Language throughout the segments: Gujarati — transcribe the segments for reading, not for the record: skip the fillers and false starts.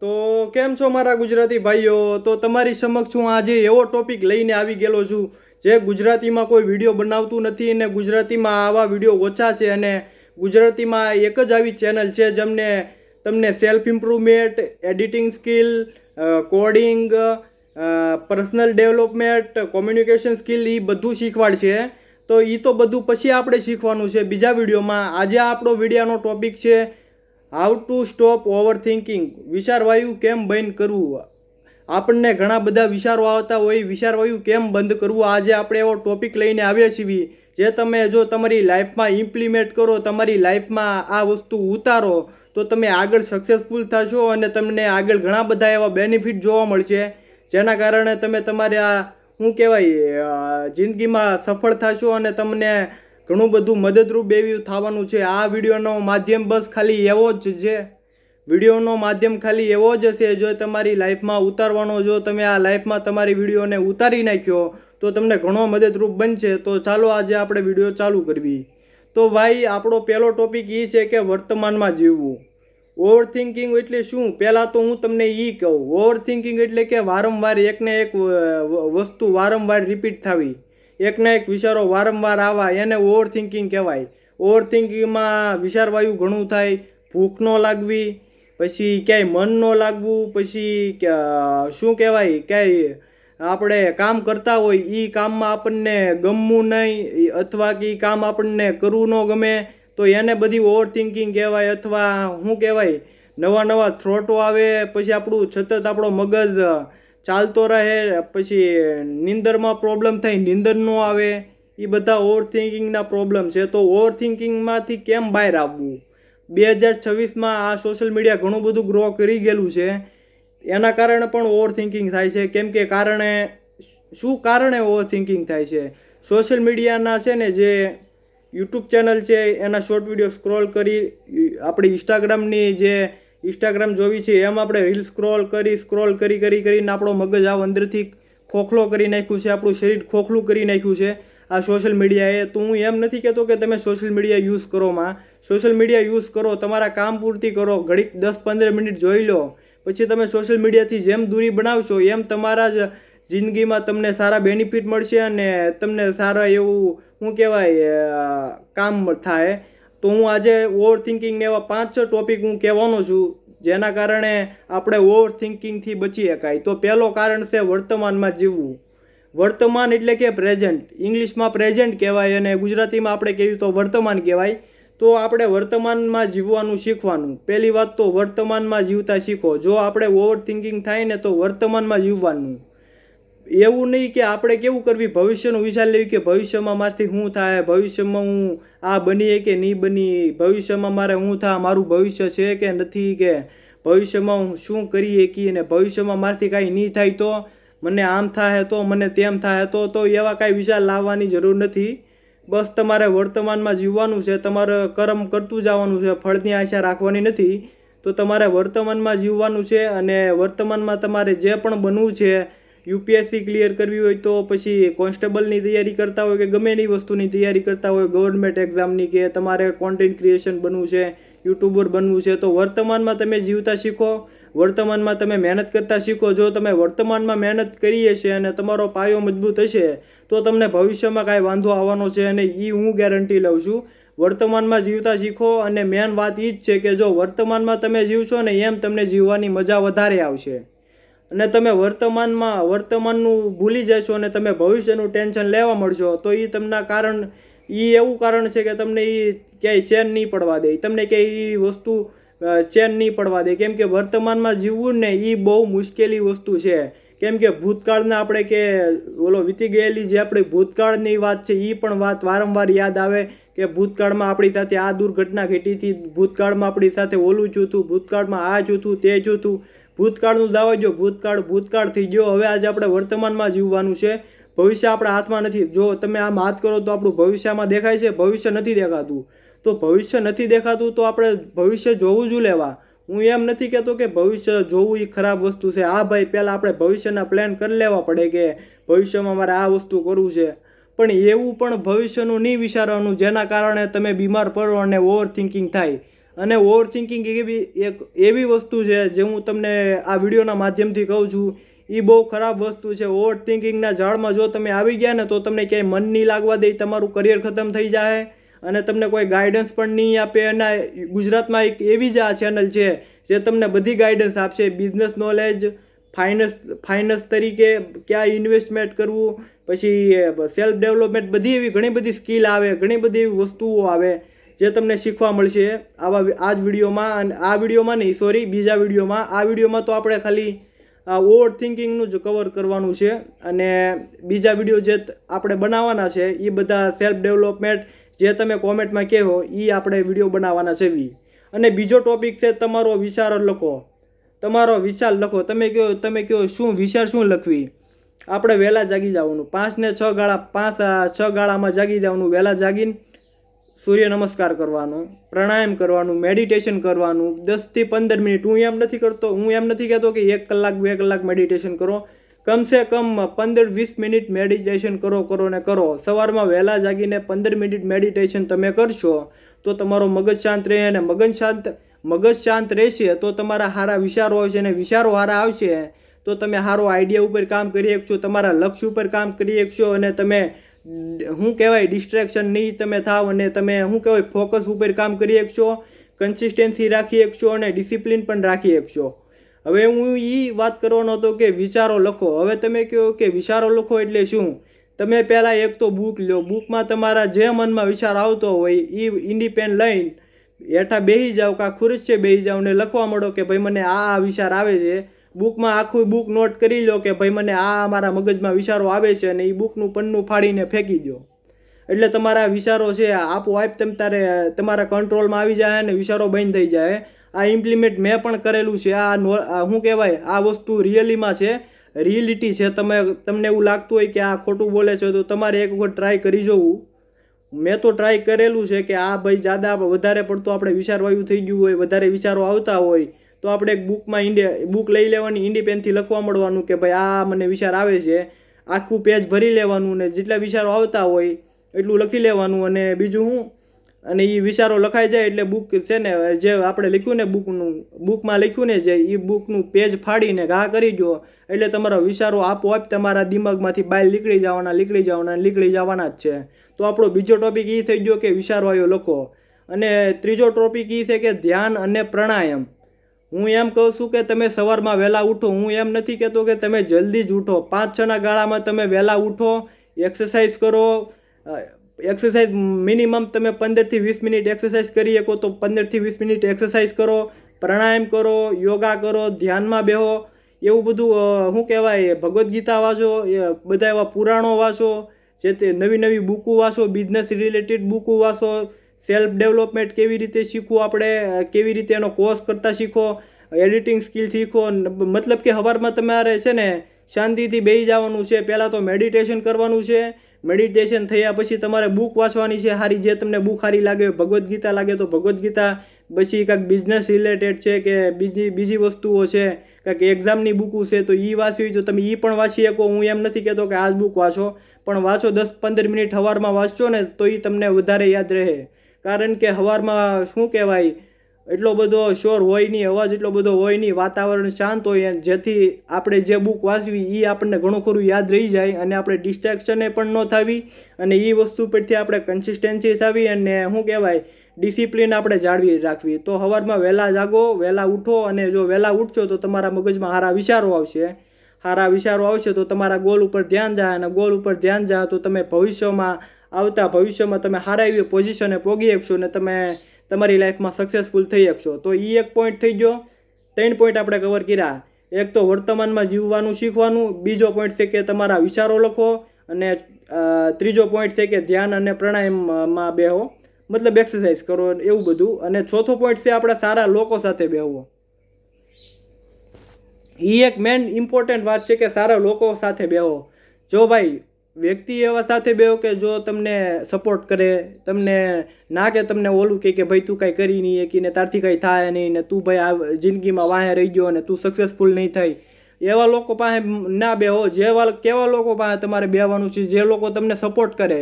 તો કેમ છો મારા ગુજરાતી ભાઈઓ? તો તમારી સમક્ષ હું આજે એવો ટોપિક લઈને આવી ગયેલો છું જે ગુજરાતીમાં કોઈ વિડીયો બનાવતું નથી અને ગુજરાતીમાં આવા વિડીયો ઓછા છે અને ગુજરાતીમાં એક જ આવી ચેનલ છે જેમને તમને self improvement, editing skill, coding, personal development, communication skill એ બધું શીખવાડશે. તો એ તો બધું પછી આપણે શીખવાનું છે બીજા વિડીયોમાં. આજે આપણો વિડીયોનો ટોપિક છે how to stop overthinking. વિચારવાયુ કેમ બંધ કરવું? આપણને ઘણા બધા વિચારો આવતા હોય, વિચારવાયુ કેમ બંધ કરવું? આજે આપણે એવો ટોપિક લઈને આવ્યા છીએ જે તમે જો તમારી લાઈફમાં ઇમ્પ્લિમેન્ટ કરો, તમારી લાઈફમાં આ વસ્તુ ઉતારો તો તમે આગળ સક્સેસફુલ થશો અને તમને આગળ ઘણા બધા એવા બેનિફિટ જોવા મળશે જેના કારણે તમે તમારે આ શું કહેવાય જિંદગીમાં સફળ થશો અને તમને ઘણું બધું મદદરૂપ એવું થવાનું છે. આ વિડીયોનો માધ્યમ બસ ખાલી એવો જ છે, વિડીયોનો માધ્યમ ખાલી એવો જ છે જો તમારી લાઈફમાં ઉતારવાનો. જો તમે આ લાઈફમાં તમારી વિડીયોને ઉતારી નાખ્યો તો તમને ઘણો મદદરૂપ બનશે. તો ચાલો આજે આપણે વિડીયો ચાલુ કરવી. તો ભાઈ આપણો પહેલો ટોપિક એ છે કે વર્તમાનમાં જીવવું. ઓવર થિંકિંગ એટલે શું? પહેલાં તો હું તમને એ કહું, ઓવર થિંકિંગ એટલે કે વારંવાર એકને એક વસ્તુ વારંવાર રિપીટ થવી, એકના એક વિચારો વારંવાર આવવા, એને ઓવર થિંકિંગ કહેવાય. ઓવર થિંકિંગમાં વિચારવાયું ઘણું થાય, ભૂખ ન લાગવી, પછી ક્યાંય મન ન લાગવું, પછી શું કહેવાય ક્યાંય આપણે કામ કરતા હોય એ કામમાં આપણને ગમવું નહીં અથવા કે એ કામ આપણને કરવું ન ગમે તો એને બધી ઓવર થિંકિંગ કહેવાય. અથવા શું કહેવાય નવા નવા થ્રોટો આવે, પછી આપણું સતત આપણો મગજ ચાલતો રહે, પછી નીંદરમાં પ્રોબ્લેમ થાય, નીંદર ન આવે, એ બધા ઓવર થિંકિંગના પ્રોબ્લેમ છે. તો ઓવર થિંકિંગમાંથી કેમ બહાર આવવું? 2026માં આ સોશિયલ મીડિયા ઘણું બધું ગ્રો કરી ગયેલું છે, એના કારણે પણ ઓવર થિંકિંગ થાય છે. કેમ કે શું કારણે ઓવર થિંકિંગ થાય છે? સોશિયલ મીડિયાના છે ને જે યુટ્યુબ ચેનલ છે એના શોર્ટ વિડીયો સ્ક્રોલ કરી, આપણી ઇન્સ્ટાગ્રામ જોવી છે એમ આપણે રીલ સ્ક્રોલ કરીને આપણો મગજ આવ અંદરથી ખોખલો કરી નાખ્યું છે, આપણું શરીર ખોખલું કરી નાખ્યું છે આ સોશિયલ મીડિયાએ. તો હું એમ નથી કહેતો કે તમે સોશિયલ મીડિયા યુઝ કરોમાં, સોશિયલ મીડિયા યુઝ કરો, તમારા કામ પૂરતી કરો, ઘડીક 10-15 મિનિટ જોઈ લો, પછી તમે સોશિયલ મીડિયાથી જેમ દૂરી બનાવશો એમ તમારા જ જિંદગીમાં તમને સારા બેનિફિટ મળશે અને તમને સારા એવું શું કહેવાય કામ થાય. તો હું આજે ઓવર થિંકિંગને એવા 5-6 ટોપિક હું કહેવાનો છું જેના કારણે આપણે ઓવર થિંકિંગથી બચી શકાય. તો પહેલો કારણ છે વર્તમાનમાં જીવવું. વર્તમાન એટલે કે પ્રેઝન્ટ, ઇંગ્લિશમાં પ્રેઝન્ટ કહેવાય અને ગુજરાતીમાં આપણે કહીએ તો વર્તમાન કહેવાય. તો આપણે વર્તમાનમાં જીવવાનું શીખવાનું. પહેલી વાત તો વર્તમાનમાં જીવતા શીખો. જો આપણે ઓવર થિંકિંગ થાય ને તો વર્તમાનમાં જીવવાનું. એવું નહીં કે આપણે કેવું કરવી, ભવિષ્યનું વિચાર લેવી કે ભવિષ્યમાં મારાથી શું થાય, ભવિષ્યમાં હું આ બની કે નહીં બની, ભવિષ્યમાં મારે શું થાય, મારું ભવિષ્ય છે કે નથી, કે ભવિષ્યમાં હું શું કરી શકીએ અને ભવિષ્યમાં મારાથી કાંઈ નહીં થાય તો મને આમ થાય તો મને તેમ થાય તો એવા કાંઈ વિચાર લાવવાની જરૂર નથી. બસ તમારે વર્તમાનમાં જીવવાનું છે, તમારે કર્મ કરતું જવાનું છે, ફળની આશા રાખવાની નથી. તો તમારે વર્તમાનમાં જીવવાનું છે અને વર્તમાનમાં તમારે જે પણ બનવું છે, યુપીએસસી ક્લિયર કરવી હોય તો પછી કોન્સ્ટેબલની તૈયારી કરતા હોય કે ગમે એની વસ્તુની તૈયારી કરતા હોય, ગવર્મેન્ટ એક્ઝામની, કે તમારે કોન્ટેન્ટ ક્રિએશન બનવું છે, યુટ્યુબર બનવું છે, તો વર્તમાનમાં તમે જીવતા શીખો, વર્તમાનમાં તમે મહેનત કરતા શીખો. જો તમે વર્તમાનમાં મહેનત કરી હશે અને તમારો પાયો મજબૂત હશે તો તમને ભવિષ્યમાં કાંઈ વાંધો આવવાનો છે અને એ હું ગેરંટી લઉં છું. વર્તમાનમાં જીવતા શીખો અને મેન વાત એ જ છે કે જો વર્તમાનમાં તમે જીવશો ને એમ તમને જીવવાની મજા વધારે આવશે અને તમે વર્તમાનનું ભૂલી જશો અને તમે ભવિષ્યનું ટેન્શન લેવા મળશો તો એ તમને એવું કારણ છે કે તમને એ ક્યાંય ચેન નહીં પડવા દે, તમને ક્યાંય એ વસ્તુ ચેન નહીં પડવા દે. કેમ કે વર્તમાનમાં જીવવું ને એ બહુ મુશ્કેલી વસ્તુ છે. કેમ કે ભૂતકાળના આપણે કે વીતી ગયેલી જે આપણી ભૂતકાળની વાત છે એ પણ વાત વારંવાર યાદ આવે કે ભૂતકાળમાં આપણી સાથે આ દુર્ઘટના ઘટી હતી, ભૂતકાળમાં આપણી સાથે ઓલું થયું, ભૂતકાળમાં આ થયું, તે થયું. ભૂતકાળનું દાવા જો ભૂતકાળ થઈ ગયો. હવે આજે આપણે વર્તમાનમાં જીવવાનું છે. ભવિષ્ય આપણા હાથમાં નથી. જો તમે આમ હાથ કરો તો આપણું ભવિષ્યમાં દેખાય છે, ભવિષ્ય નથી દેખાતું. તો ભવિષ્ય નથી દેખાતું તો આપણે ભવિષ્ય જોવું જ લેવા. હું એમ નથી કહેતો કે ભવિષ્ય જોવું એ ખરાબ વસ્તુ છે. હા ભાઈ, પહેલાં આપણે ભવિષ્યના પ્લાન કરી લેવા પડે કે ભવિષ્યમાં મારે આ વસ્તુ કરવું છે, પણ એવું પણ ભવિષ્યનું નહીં વિચારવાનું જેના કારણે તમે બીમાર પડો અને ઓવર થિંકિંગ થાય. અને ઓવર થિંકિંગ એવી વસ્તુ છે જે હું તમને આ વિડીયોના માધ્યમથી કહું છું, એ બહુ ખરાબ વસ્તુ છે. ઓવર થિંકિંગના જાળમાં જો તમે આવી ગયા ને તો તમને ક્યાંય મન નહીં લાગવા દે, તમારું કરિયર ખતમ થઈ જાય અને તમને કોઈ ગાઈડન્સ પણ નહીં આપે. અને ગુજરાતમાં એક એવી જ આ ચેનલ છે જે તમને બધી ગાઈડન્સ આપશે, બિઝનેસ નોલેજ, ફાઇનાન્સ તરીકે ક્યાં ઇન્વેસ્ટમેન્ટ કરવું, પછી સેલ્ફ ડેવલપમેન્ટ, બધી એવી ઘણી બધી સ્કિલ આવે, ઘણી બધી એવી વસ્તુઓ આવે જે તમને શીખવા મળશે આ જ વિડીયોમાં. અને આ વિડીયોમાં નહીં, સોરી, બીજા વિડીયોમાં. આ વિડીયોમાં તો આપણે ખાલી ઓવર થિંકિંગનું જ કવર કરવાનું છે, અને બીજા વિડીયો જે આપણે બનાવવાના છે એ બધા સેલ્ફ ડેવલપમેન્ટ, જે તમે કોમેન્ટમાં કહો એ આપણે વિડીયો બનાવવાના છે. અને બીજો ટોપિક છે તમારો વિચાર લખો. તમારો વિચાર લખો. તમે કહો શું વિચાર, શું લખવી. આપણે વહેલા જાગી જવાનું, 5-6 ગાળામાં જાગી જવાનું. વહેલા જાગીને સૂર્ય નમસ્કાર કરવાનું, પ્રાણાયામ કરવાનું, મેડિટેશન કરવાનું 10 થી 15 મિનિટ. હું એમ નથી કહેતો કે 1 કલાક 2 કલાક મેડિટેશન કરો. કમસે કમ 15-20 મિનિટ મેડિટેશન કરો ને કરો. સવારમાં વહેલા જાગીને 15 મિનિટ મેડિટેશન તમે કરશો તો તમારો મગજ શાંત રહે, અને મગજ શાંત રહેશે તો તમારા સારા વિચારો આવશે, અને વિચારો સારા આવશે તો તમે સારો આઈડિયા ઉપર કામ કરી શકશો, તમારા લક્ષ્ય ઉપર કામ કરી શકશો, અને તમે ડિસ્ટ્રેક્શન નહીં તમે થાવ, અને તમે ફોકસ ઉપર કામ કરી શકશો, કન્સિસ્ટન્સી રાખી શકશો, અને ડિસિપ્લિન પણ રાખી શકશો. હવે હું એ વાત કરવાનો હતો કે વિચારો લખો. હવે તમે કહો કે વિચારો લખો એટલે શું? તમે પહેલાં એક તો બુક લો, બુકમાં તમારા જે મનમાં વિચાર આવતો હોય એ ઇન્ડિપેન્ડ લઈને હેઠા બેસી જાઓ, કાં ખુરશીએ બેસી જાઓ ને લખવા માંડો કે ભાઈ મને આ વિચાર આવે છે. બુકમાં આખું બુક નોટ કરી લો કે ભાઈ મને આ મારા મગજમાં વિચારો આવે છે, અને એ બુકનું પન્નું ફાડીને ફેંકી દો. એટલે તમારા વિચારો છે આપોઆપ તમારા કંટ્રોલમાં આવી જાય અને વિચારો બંધ થઈ જાય. આ ઇમ્પ્લિમેન્ટ મેં પણ કરેલું છે. આ વસ્તુ રિયલીમાં છે, રિયલિટી છે. તમને એવું લાગતું હોય કે આ ખોટું બોલે છે તો તમારે એક વખત ટ્રાય કરી જોવું. મેં તો ટ્રાય કરેલું છે કે આ ભાઈ વધારે પડતું આપણે વિચારવાયું થઈ ગયું હોય, વધારે વિચારો આવતા હોય તો આપણે એક બુક લઈ લેવાની, ઇન્ડિપેન્ડથી લખવા મળવાનું કે ભાઈ આ મને વિચાર આવે છે. આખું પેજ ભરી લેવાનું ને જેટલા વિચારો આવતા હોય એટલું લખી લેવાનું. અને બીજું અને એ વિચારો લખાઈ જાય એટલે બુક છે ને, જે આપણે લખ્યું ને બુકમાં લખ્યું ને જે, એ બુકનું પેજ ફાડીને ઘા કરી દો એટલે તમારા વિચારો આપોઆપ તમારા દિમાગમાંથી બહાર નીકળી જવાના જ છે. તો આપણો બીજો ટોપિક એ થઈ ગયો કે વિચારવાયો લખો. અને ત્રીજો ટોપિક એ છે કે ધ્યાન અને પ્રાણાયામ. હું એમ કહું છું કે તમે સવારમાં વહેલા ઉઠો. હું એમ નથી કહેતો કે તમે જલ્દી જ ઉઠો. 5-6 ગાળામાં તમે વહેલા ઉઠો, એક્સરસાઇઝ કરો. એક્સરસાઇઝ મિનિમમ તમે 15-20 મિનિટ એક્સરસાઇઝ કરી શકો તો 15-20 મિનિટ એક્સરસાઇઝ કરો, પ્રાણાયામ કરો, યોગા કરો, ધ્યાનમાં બેહો. એવું બધું ભગવદ્ ગીતા વાંચો, બધા એવા પુરાણો વાંચો, જે તે નવી બુકો વાંચો, બિઝનેસ રિલેટેડ બુકો વાંચો, સેલ્ફ ડેવલપમેન્ટ કેવી રીતે શીખવું, આપણે કેવી રીતે એનો કોર્સ કરતા શીખો, એડિટિંગ સ્કિલ શીખો. મતલબ કે સવારમાં તમારે છે ને શાંતિથી બેસી જવાનું છે. પહેલાં તો મેડિટેશન કરવાનું છે. મેડિટેશન થયા પછી તમારે બુક વાંચવાની છે સારી, જે તમને બુક સારી લાગે. ભગવદ્ ગીતા લાગે તો ભગવદ્ ગીતા, પછી કાંઈક બિઝનેસ રિલેટેડ છે કે બીજી વસ્તુઓ છે, કાંઈક એક્ઝામની બુકો છે તો એ વાંચવી તો તમે એ પણ વાંચી શકો. હું એમ નથી કહેતો કે આ જ બુક વાંચો, પણ વાંચો 10-15 મિનિટ સવારમાં વાંચશો ને તો એ તમને વધારે યાદ રહે. કારણ કે સવારમાં એટલો બધો શોર હોય નહીં, અવાજ એટલો બધો હોય નહીં, વાતાવરણ શાંત હોય, જેથી આપણે જે બુક વાંચવી એ આપણને ઘણું ખરું યાદ રહી જાય, અને આપણે ડિસ્ટ્રેક્શને પણ ન થવી, અને એ વસ્તુ પરથી આપણે કન્સિસ્ટન્સી થવી, અને ડિસિપ્લિન આપણે જાળવી રાખવી. તો સવારમાં વહેલા જાગો, વહેલા ઉઠો, અને જો વહેલા ઉઠશો તો તમારા મગજમાં સારા વિચારો આવશે તો તમારા ગોલ ઉપર ધ્યાન જાય, અને ગોલ ઉપર ધ્યાન જાય તો તમે ભવિષ્યમાં તમે સારા એવી પોઝિશને પહોંચી શકશો, અને તમે તમારી લાઈફમાં સક્સેસફુલ થઈ શકશો. તો એ એક પોઈન્ટ થઈ ગયો. 3 પોઈન્ટ આપણે કવર કર્યા. એક તો વર્તમાનમાં જીવવાનું શીખવાનું, બીજો પોઈન્ટ છે કે તમારા વિચારો લખો, અને ત્રીજો પોઈન્ટ છે કે ધ્યાન અને પ્રાણાયામમાં બેહો, મતલબ એક્સરસાઇઝ કરો, એવું બધું. અને ચોથો પોઈન્ટ છે આપણે સારા લોકો સાથે બેહવો. એ એક મેન ઇમ્પોર્ટન્ટ વાત છે કે સારા લોકો સાથે બેહો. જો ભાઈ વ્યક્તિ એવા સાથે બેહો કે જો તમને સપોર્ટ કરે, તમને ના કે તમને ઓલું કે ભાઈ તું કાંઈ કરી નહીં કે તારથી કાંઈ થાય નહીં, ને તું ભાઈ આ જિંદગીમાં વાહે રહી ગયો અને તું સક્સેસફુલ નહીં થાય, એવા લોકો પાસે ના બેહો. કેવા લોકો પાસે તમારે બેહવાનું છે? જે લોકો તમને સપોર્ટ કરે,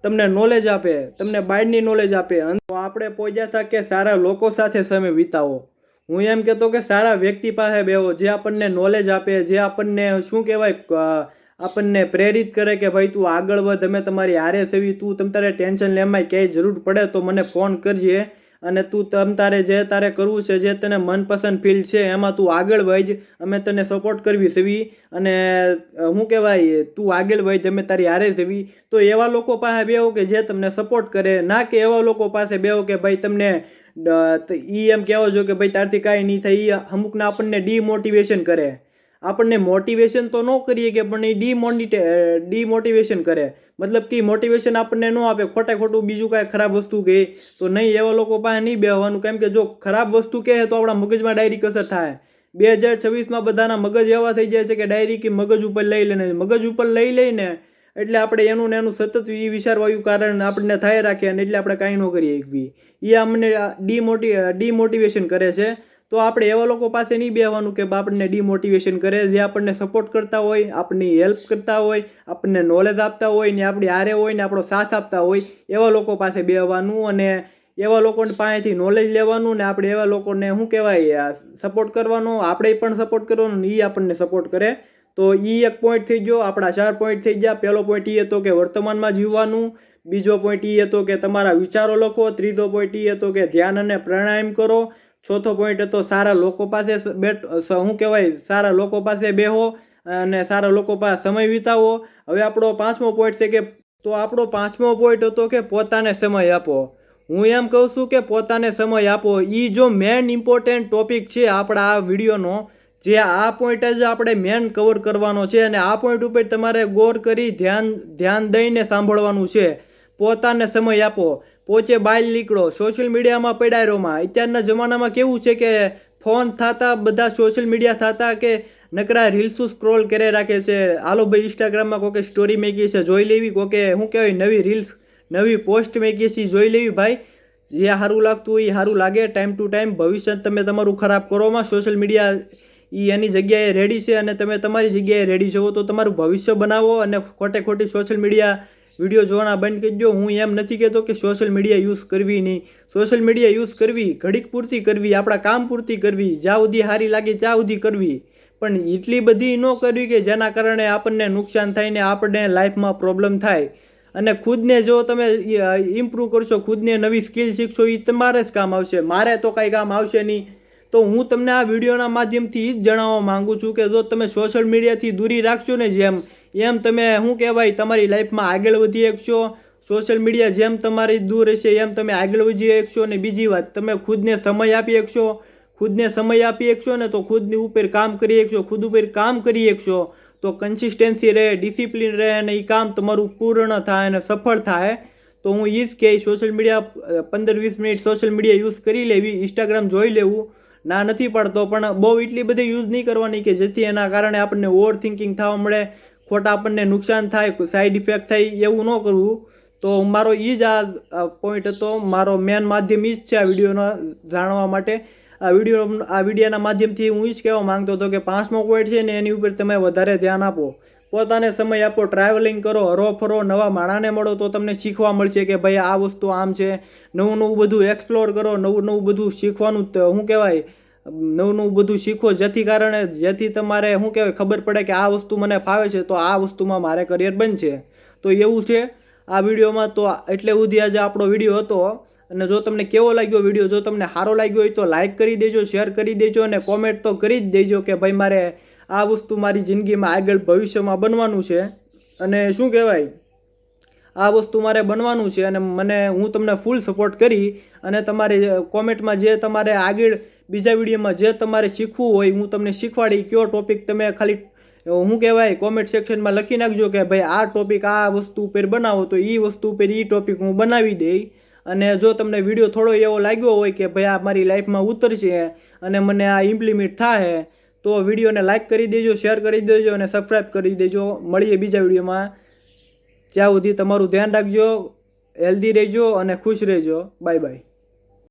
તમને નોલેજ આપે, તમને બહારની નોલેજ આપે. તો આપણે પહોંચ્યા હતા કે સારા લોકો સાથે સમય વિતાવો. હું એમ કહેતો કે સારા વ્યક્તિ પાસે બેહો, જે આપણને નોલેજ આપે, જે આપણને શું કહેવાય, આપણને પ્રેરિત કરે કે ભાઈ તું આગળ વધ, અમે તમારી હારે સેવી, તું તમ તારે ટેન્શન લેવામાં ક્યાંય જરૂર પડે તો મને ફોન કરજે, અને તું તમ તારે જે તારે કરવું છે, જે તને મનપસંદ ફિલ્ડ છે એમાં તું આગળ વધ, અમે તને સપોર્ટ કરવી સેવી, અને શું કહેવાય, તું આગળ વધ, અમે તારી હારે સેવી. તો એવા લોકો પાસે બેહો કે જે તમને સપોર્ટ કરે, ના કે એવા લોકો પાસે બેહો કે ભાઈ તમને ઈ એમ કહેવો છો કે ભાઈ તારથી કાંઈ નહીં થાય. ઈ અમુકને આપણને ડીમોટિવેશન કરે. આપણને મોટિવેશન તો ન કરીએ કે પણ એ ડીમોટિવેશન કરે, મતલબ કે મોટિવેશન આપણને ન આપે, ખોટું બીજું કાંઈ ખરાબ વસ્તુ કહે તો નહીં, એવા લોકો પાસે નહીં બેહવાનું. કેમ કે જો ખરાબ વસ્તુ કહે તો આપણા મગજમાં ડાયરેક્ટ અસર થાય. 2026માં બધાના મગજ એવા થઈ જાય છે કે ડાયરેક્ટ મગજ ઉપર લઈ લઈને, મગજ ઉપર લઈ લઈને એટલે આપણે એનું ને એનું સતત એ વિચારવાયું કારણ આપણને થાય રાખે, અને એટલે આપણે કાંઈ ન કરીએ એકવી. એ અમને ડીમોટિવેશન કરે છે. તો આપણે એવા લોકો પાસે નહીં બેહવાનું કે આપણને ડીમોટિવેશન કરે, જે આપણને સપોર્ટ કરતા હોય, આપણી હેલ્પ કરતા હોય, આપણને નોલેજ આપતા હોય ને આપણી હારે હોય ને આપણો સાથ આપતા હોય, એવા લોકો પાસે બેહવાનું, અને એવા લોકોની પાસેથી નોલેજ લેવાનું, ને આપણે એવા લોકોને શું કહેવાય સપોર્ટ કરવાનો, આપણે પણ સપોર્ટ કરવાનો ને એ આપણને સપોર્ટ કરે. તો એ એક પોઈન્ટ થઈ ગયો, આપણા 4 પોઈન્ટ થઈ ગયા. પહેલો પોઈન્ટ એ હતો કે વર્તમાનમાં જીવવાનું, બીજો પોઈન્ટ એ હતો કે તમારા વિચારો લખો, ત્રીજો પોઈન્ટ એ હતો કે ધ્યાન અને પ્રાણાયામ કરો, ચોથો પોઈન્ટ હતો સારા લોકો પાસે શું કહેવાય, સારા લોકો પાસે બેહો અને સારા લોકો પાસે સમય વિતાવો. હવે આપણો 5મો પોઈન્ટ છે કે, તો આપણો 5મો પોઈન્ટ હતો કે પોતાને સમય આપો. હું એમ કહું છું કે પોતાને સમય આપો. એ જો મેન ઇમ્પોર્ટન્ટ ટોપિક છે આપણા આ વિડીયોનો, જે આ પોઈન્ટ જ આપણે મેન કવર કરવાનો છે, અને આ પોઈન્ટ ઉપર તમારે ગૌર કરી ધ્યાન દઈને સાંભળવાનું છે. પોતાને સમય આપો, પોચે બહાર નીકળો, સોશિયલ મીડિયામાં પડાયરોમાં. અત્યારના જમાનામાં કેવું છે કે ફોન થતા, બધા સોશિયલ મીડિયા થતા કે નકરા રીલ્સો સ્ક્રોલ કરે રાખે છે. હાલો ભાઈ ઇન્સ્ટાગ્રામમાં કોકે સ્ટોરી મેકી છે જોઈ લેવી, કોકે શું કહેવાય નવી રીલ્સ, નવી પોસ્ટ મેકી છે જોઈ લેવી. ભાઈ જે સારું લાગતું હોય એ સારું લાગે, ટાઈમ ટુ ટાઈમ. ભવિષ્ય તમે તમારું ખરાબ કરોમાં સોશિયલ મીડિયા એની જગ્યાએ રેડી છે, અને તમે તમારી જગ્યાએ રેડી છો, તો તમારું ભવિષ્ય બનાવો, અને ખોટી સોશિયલ મીડિયા વિડીયો જોવાના બંધ કરી દો. હું એમ નથી કહેતો કે સોશિયલ મીડિયા યુઝ કરવી નહીં, સોશિયલ મીડિયા યુઝ કરવી, ઘડીક પૂરતી કરવી, આપણા કામ પૂરતી કરવી, જ્યાં સુધી સારી લાગે ત્યાં સુધી કરવી, પણ એટલી બધી ન કરવી કે જેના કારણે આપણને નુકસાન થાય ને આપણને લાઈફમાં પ્રોબ્લેમ થાય. અને ખુદને જો તમે ઇમ્પ્રૂવ કરશો, ખુદને નવી સ્કિલ શીખશો, એ તમારે જ કામ આવશે, મારે તો કાંઈ કામ આવશે નહીં. તો હું તમને આ વિડીયોના માધ્યમથી જ જણાવવા માંગુ છું કે જો તમે સોશિયલ મીડિયાથી દૂરી રાખશો ને એમ તમે શું કહેવાય તમારી લાઈફમાં આગળ વધી શકશો. સોશિયલ મીડિયા જેમ તમારી દૂર હશે એમ તમે આગળ વધી શકશો. અને બીજી વાત, તમે ખુદને સમય આપી શકશો. ખુદને સમય આપી શકશો ને તો ખુદની ઉપર કામ કરી શકશો. ખુદ ઉપર કામ કરી શકશો તો કન્સિસ્ટન્સી રહે, ડિસિપ્લિન રહે, અને એ કામ તમારું પૂર્ણ થાય અને સફળ થાય. તો હું એ જ કહીશ, social media 15-20 minute social media use કરી લેવી, ઇન્સ્ટાગ્રામ જોઈ લેવું, ના નથી પાડતો, પણ બહુ એટલી બધી યુઝ નહીં કરવાની કે જેથી એના કારણે આપણને ઓવર થિંકિંગ થવા મળે, ખોટા આપણને નુકસાન થાય, સાઈડ ઇફેક્ટ થાય, એવું ન કરવું. તો મારો એ જ આ પોઈન્ટ હતો, મારો મેન માધ્યમ એ જ છે આ વિડીયોનો જાણવા માટે. આ વિડીયોના માધ્યમથી હું એ જ કહેવા માંગતો હતો કે 5મો પોઈન્ટ છે ને એની ઉપર તમે વધારે ધ્યાન આપો, પોતાને સમય આપો, ટ્રાવેલિંગ કરો, હરો ફરો, નવા માણસને મળો તો તમને શીખવા મળશે કે ભાઈ આ વસ્તુ આમ છે. નવું બધું એક્સપ્લોર કરો, નવું બધું શીખવાનું, શું કહેવાય નવું બધું શીખો, જેથી તમારે શું કહેવાય ખબર પડે કે આ વસ્તુ મને ફાવે છે, તો આ વસ્તુમાં મારે કરિયર બનશે. તો એવું છે આ વિડીયોમાં. તો એટલે સુધી આજે આપણો વિડીયો હતો. અને જો તમને કેવો લાગ્યો વિડીયો, જો તમને સારો લાગ્યો હોય તો લાઇક કરી દેજો, શેર કરી દેજો, અને કોમેન્ટ તો કરી જ દેજો કે ભાઈ મારે આ વસ્તુ મારી જિંદગીમાં આગળ ભવિષ્યમાં બનવાનું છે, અને શું કહેવાય આ વસ્તુ મારે બનવાનું છે, અને હું તમને ફૂલ સપોર્ટ કરી. અને તમારી કોમેન્ટમાં જે તમારે આગળ બીજા વિડીયોમાં જે તમારે શીખવું હોય હું તમને શીખવાડી, કયો ટોપિક તમે ખાલી શું કહેવાય કોમેન્ટ સેક્શનમાં લખી નાખજો કે ભાઈ આ ટોપિક આ વસ્તુ ઉપર બનાવો, તો એ વસ્તુ ઉપર એ ટોપિક હું બનાવી દઈ. અને જો તમને વિડીયો થોડો એવો લાગ્યો હોય કે ભાઈ આ મારી લાઈફમાં ઉતરશે અને મને આ ઇમ્પ્લિમેન્ટ થાય, તો વિડીયોને લાઇક કરી દેજો, શેર કરી દેજો, અને સબસ્ક્રાઈબ કરી દેજો. મળીએ બીજા વિડીયોમાં. ત્યાં સુધી તમારું ધ્યાન રાખજો, હેલ્ધી રહેજો અને ખુશ રહેજો. Bye bye.